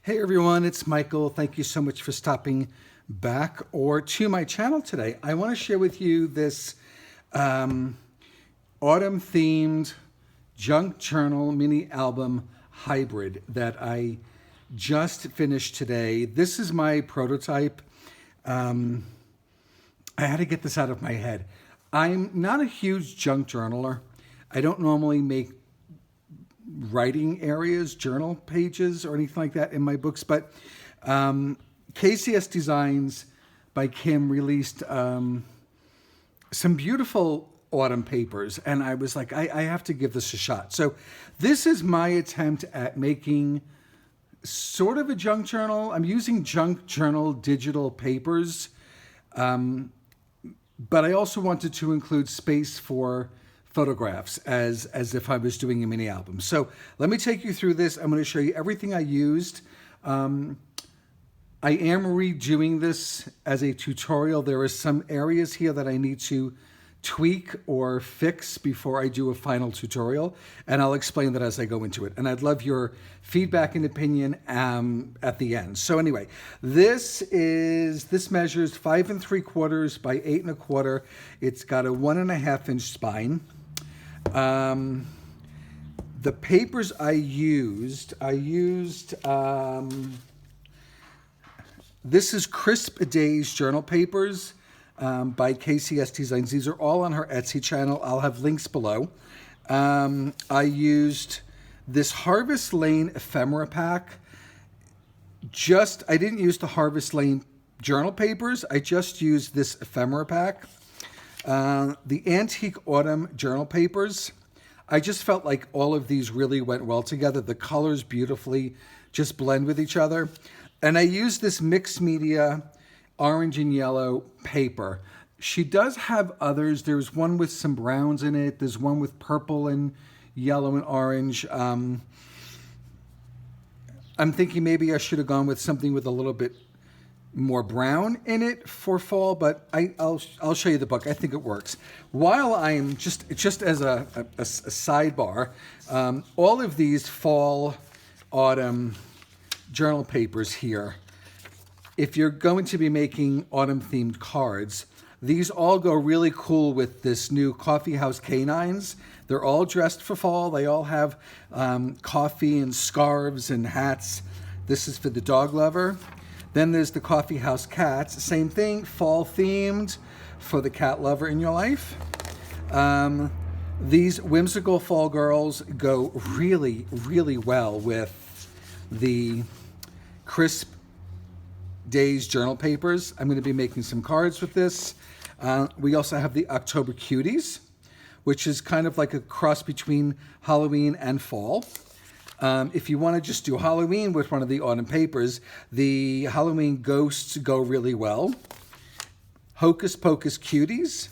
Hey everyone, it's Michael. Thank you so much for stopping back or to my channel today. I want to share with you this autumn-themed junk journal mini album hybrid that I just finished today. This is my prototype. I had to get this out of my head. I'm not a huge junk journaler. I don't normally make writing areas, journal pages, or anything like that in my books. But KCS Designs by Kim released some beautiful autumn papers, and I was like, I have to give this a shot. So this is my attempt at making sort of a junk journal. I'm using junk journal digital papers, but I also wanted to include space for photographs as if I was doing a mini album. So let me take you through this. I'm going to show you everything I used. I am redoing this as a tutorial. There are some areas here that I need to tweak or fix before I do a final tutorial, and I'll explain that as I go into it. And I'd love your feedback and opinion at the end. So anyway, this measures 5 3/4 by 8 1/4. It's got a 1.5 inch spine. The papers I used, this is Crisp Days journal papers by KCS Designs. These are all on her Etsy channel. I'll have links below. I used this Harvest Lane Ephemera pack. I didn't use the Harvest Lane journal papers. I just used this Ephemera pack. The Antique Autumn journal papers. I just felt like all of these really went well together. The colors beautifully just blend with each other. And I used this mixed media orange and yellow paper. She does have others. There's one with some browns in it. There's one with purple and yellow and orange. I'm thinking maybe I should have gone with something with a little bit more brown in it for fall, but I'll show you the book. I think it works. While I'm just as a sidebar, all of these fall, autumn journal papers here, if you're going to be making autumn themed cards, these all go really cool with this new Coffee House canines. They're all dressed for fall. They all have coffee and scarves and hats. This is for the dog lover. Then there's the Coffee House cats. Same thing, fall themed for the cat lover in your life. These whimsical fall girls go really, really well with the Crisp Days journal papers. I'm going to be making some cards with this. We also have the October Cuties, which is kind of like a cross between Halloween and fall. If you want to just do Halloween with one of the autumn papers, the Halloween ghosts go really well. Hocus Pocus Cuties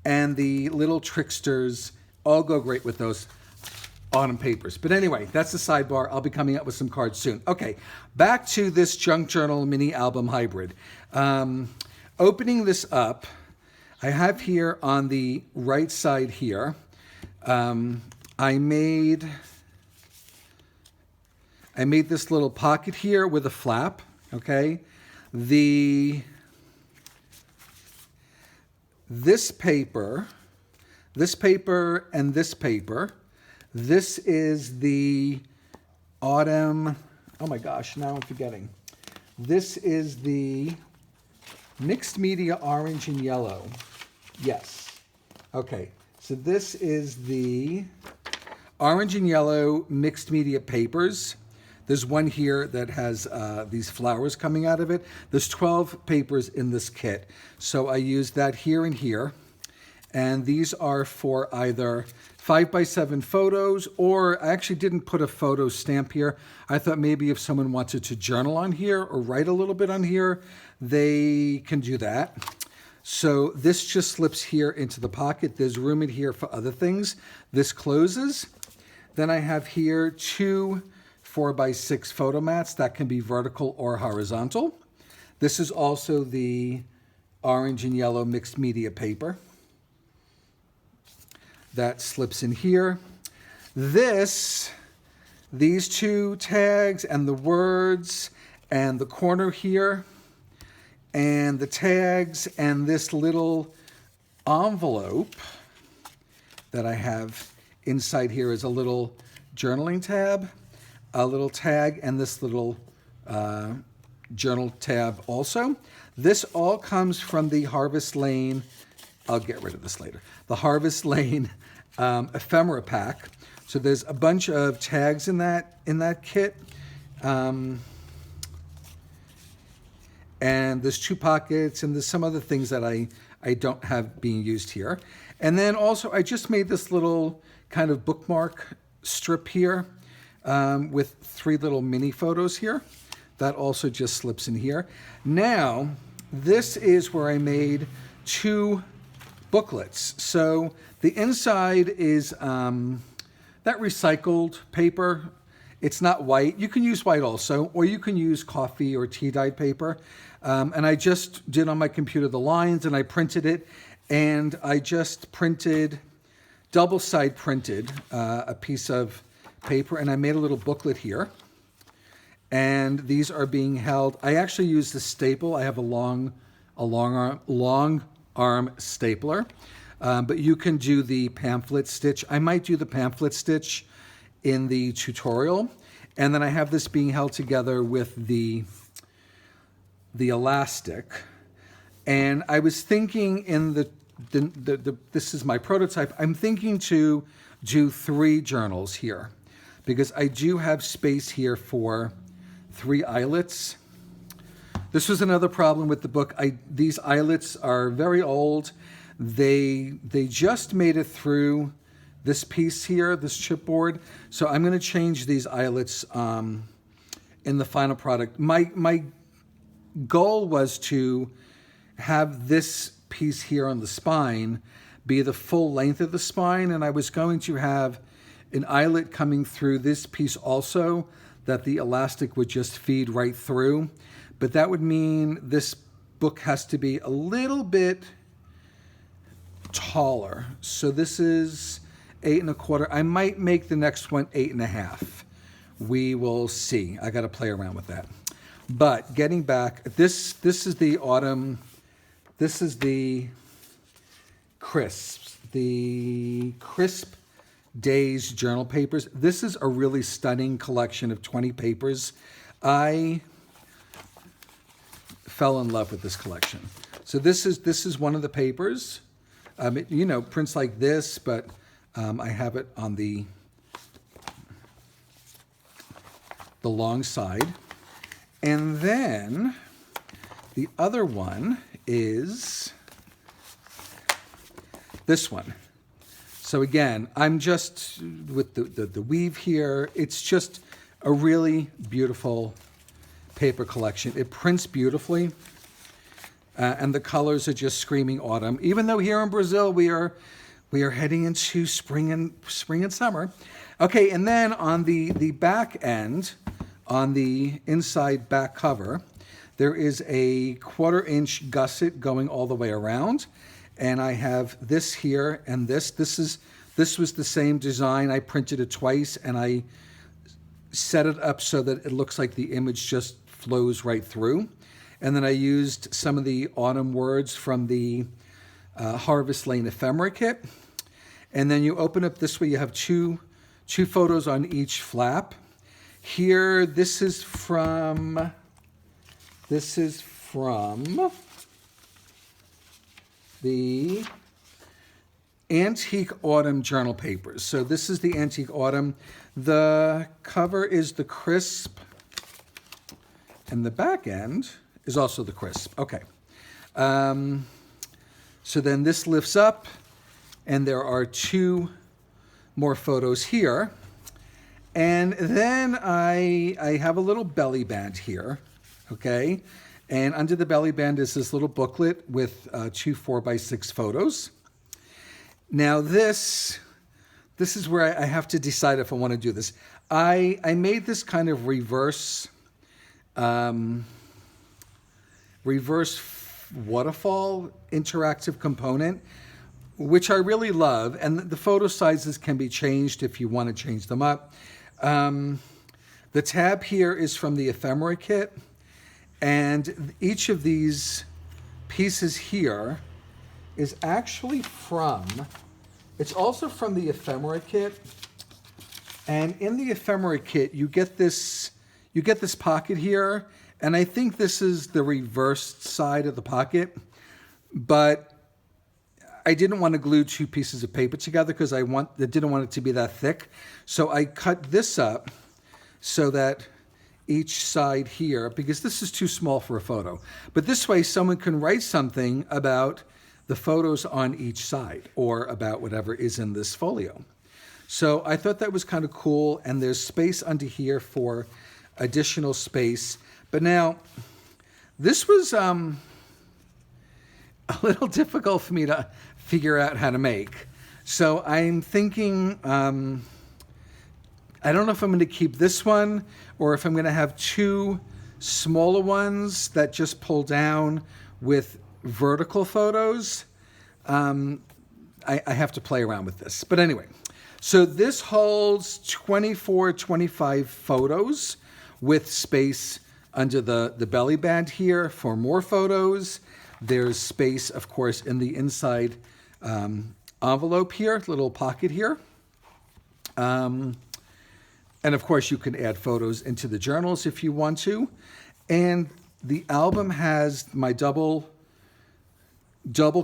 and the Little Tricksters all go great with those autumn papers. But anyway, that's the sidebar. I'll be coming up with some cards soon. Okay, back to this junk journal mini album hybrid. Opening this up, I have here on the right side here, I made this little pocket here with a flap, okay? This paper, and this paper, this is the autumn, oh my gosh, now I'm forgetting. This is the mixed media orange and yellow. Yes. Okay, so this is the orange and yellow mixed media papers. There's one here that has these flowers coming out of it. There's 12 papers in this kit. So I used that here and here. And these are for either 5x7 photos, or I actually didn't put a photo stamp here. I thought maybe if someone wanted to journal on here or write a little bit on here, they can do that. So this just slips here into the pocket. There's room in here for other things. This closes. Then I have here 2 4x6 photo mats that can be vertical or horizontal. This is also the orange and yellow mixed media paper that slips in here. This these two tags and the words and the corner here and the tags and this little envelope that I have inside here is a little journaling tab, a little tag, and this little journal tab also. This all comes from the Harvest Lane, I'll get rid of this later, the Harvest Lane Ephemera pack. So there's a bunch of tags in that kit. And there's 2 pockets, and there's some other things that I don't have being used here. And then also I just made this little kind of bookmark strip here with 3 little mini photos here. That also just slips in here. Now, this is where I made 2 booklets. So the inside is that recycled paper. It's not white. You can use white also, or you can use coffee or tea dyed paper. And I just did on my computer the lines, and I printed it. And I just printed, double-side printed a piece of paper, and I made a little booklet here. And these are being held. I actually use the staple. I have a long arm stapler. But you can do the pamphlet stitch. I might do the pamphlet stitch in the tutorial. And then I have this being held together with the elastic. And I was thinking in this is my prototype, I'm thinking to do 3 journals here because I do have space here for 3 eyelets. This was another problem with the book. These eyelets are very old. They just made it through this piece here, this chipboard. So I'm going to change these eyelets in the final product. My goal was to have this piece here on the spine be the full length of the spine, and I was going to have an eyelet coming through this piece also that the elastic would just feed right through. But that would mean this book has to be a little bit taller. So this is 8 1/4. I might make the next one 8 1/2. We will see. I got to play around with that. But getting back, this is the autumn. This is the crisp Days journal papers. This is a really stunning collection of 20 papers. I fell in love with this collection. So this is one of the papers. You know, prints like this, but I have it on the long side. And then the other one is this one. So again, I'm just with the weave here. It's just a really beautiful paper collection. It prints beautifully, and the colors are just screaming autumn. Even though here in Brazil we are heading into spring and summer. Okay, and then on the back end, on the inside back cover, there is a 1/4-inch gusset going all the way around. And I have this here and this. This was the same design. I printed it twice, and I set it up so that it looks like the image just flows right through. And then I used some of the autumn words from the Harvest Lane Ephemera kit. And then you open up this way. You have two photos on each flap. Here, this is from the Antique Autumn Journal Papers. So this is the Antique Autumn. The cover is the crisp, and the back end is also the crisp. Okay. So then this lifts up, and there are 2 more photos here. And then I have a little belly band here, okay? And under the belly band is this little booklet with 2 4x6 photos. Now this is where I have to decide if I want to do this. I made this kind of reverse waterfall interactive component, which I really love. And the photo sizes can be changed if you want to change them up. The tab here is from the Ephemera kit, and each of these pieces here is actually it's also from the Ephemera kit. And in the Ephemera kit, you get this pocket here, and I think this is the reversed side of the pocket, but I didn't want to glue two pieces of paper together because I didn't want it to be that thick. So I cut this up so that each side here, because this is too small for a photo, but this way someone can write something about the photos on each side or about whatever is in this folio. So I thought that was kind of cool, and there's space under here for additional space. But now, this was a little difficult for me to figure out how to make. So I'm thinking, I don't know if I'm going to keep this one or if I'm going to have two smaller ones that just pull down with vertical photos. I have to play around with this. But anyway, so this holds 25 photos with space under the belly band here for more photos. There's space, of course, in the inside envelope here, little pocket here. And of course, you can add photos into the journals if you want to. And the album has my double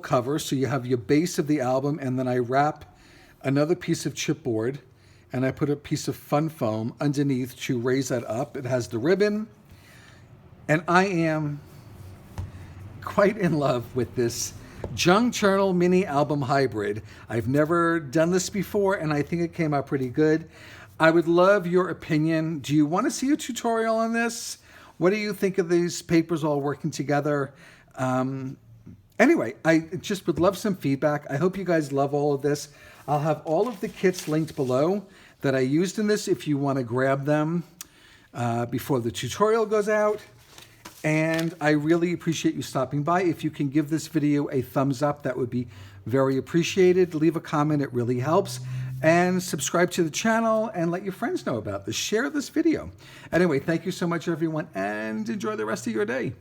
cover, so you have your base of the album, and then I wrap another piece of chipboard, and I put a piece of fun foam underneath to raise that up. It has the ribbon, and I am quite in love with this Junk Journal mini album hybrid. I've never done this before, and I think it came out pretty good. I would love your opinion. Do you want to see a tutorial on this? What do you think of these papers all working together? Anyway, I just would love some feedback. I hope you guys love all of this. I'll have all of the kits linked below that I used in this if you want to grab them before the tutorial goes out. And I really appreciate you stopping by. If you can give this video a thumbs up, that would be very appreciated. Leave a comment, it really helps. And subscribe to the channel and let your friends know about this. Share this video. Anyway, thank you so much, everyone, and enjoy the rest of your day.